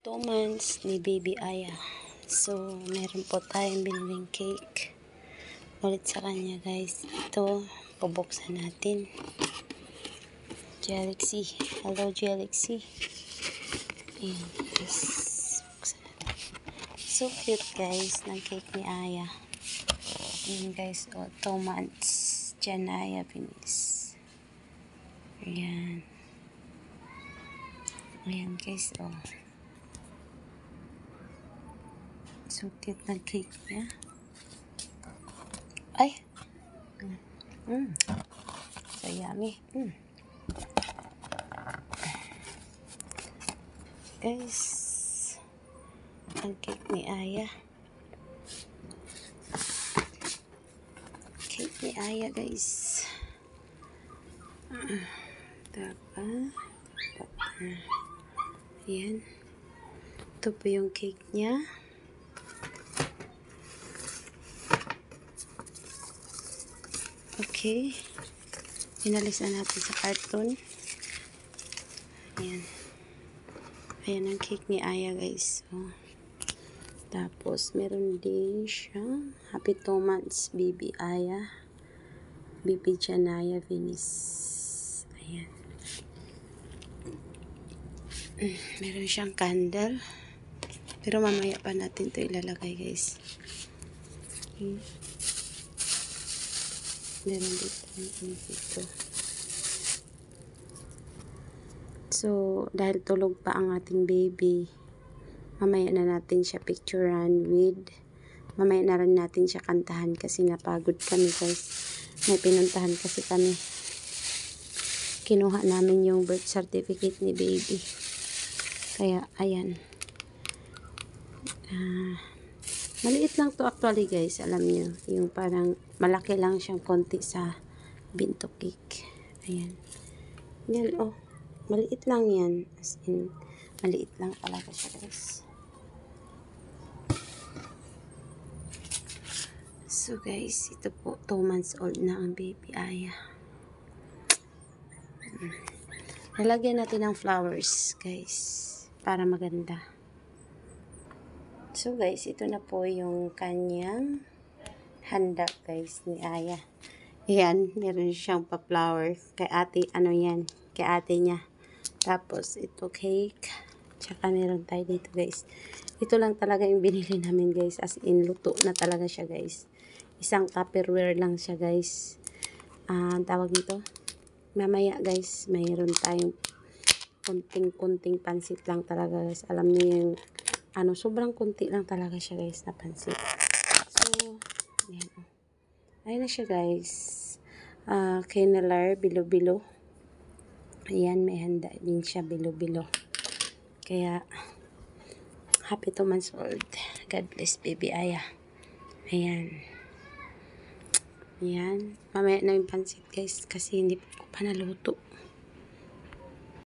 2 months ni Baby Aya. So, meron po tayong biniling cake ulit sa kanya, guys. Ito, pabuksan natin. Galaxy. Hello, Galaxy. Ayan, guys. Buksan natin. So cute, guys, ng cake ni Aya. Ayan, guys. 2 months. Janaya Venice. Ayan. Ayan, guys. So cute na cake niya. Ay! So yummy. Guys, ang cake ni Aya. Cake ni Aya, guys. Ayan. Ito po yung cake niya. Okay. Inalis na natin sa carton. Ayan. Ayan ang cake ni Aya, guys. Tapos, meron din siya. Happy 2 months, Baby Aya. Baby Janaya Venice. Ayan. Meron siyang candle. Pero mamaya pa natin ito ilalagay, guys. Okay. Meron dito. So, dahil tulog pa ang ating baby, mamaya na natin siya picturean with, mamaya na rin natin siya kantahan kasi napagod kami, guys. May pinuntahan kasi kami. Kinuha namin yung birth certificate ni baby. Kaya, ayan. Maliit lang to actually, guys. Alam nyo, yung parang malaki lang siyang konti sa binto cake. Ayan. Yan, maliit lang yan. As in, maliit lang talaga siya, guys. So, guys, ito po, 2 months old na ang Baby Aya. Lalagyan natin ng flowers, guys, para maganda. So, guys, ito na po yung kanyang handa, guys, ni Aya. Ayan, meron siyang pa-flower. Kay ate, yan? Kay ate niya. Tapos, ito cake. Tsaka meron tayo dito, guys. Ito lang talaga yung binili namin, guys. As in, luto na talaga siya, guys. Isang tupperware lang siya, guys. Tawag dito. Mamaya, guys, mayroon tayong kunting pansit lang talaga, guys. Alam niyo yung, sobrang kunti lang talaga siya, guys, na pansit. So, ayan. Ayan na siya, guys. Kenelar, bilo-bilo. Ayan, may handa din siya, bilo-bilo. Kaya, happy 2 months old. God bless, Baby Aya. Ayan. Ayan. Mamaya na yung pansit, guys, kasi hindi ko pa naluto.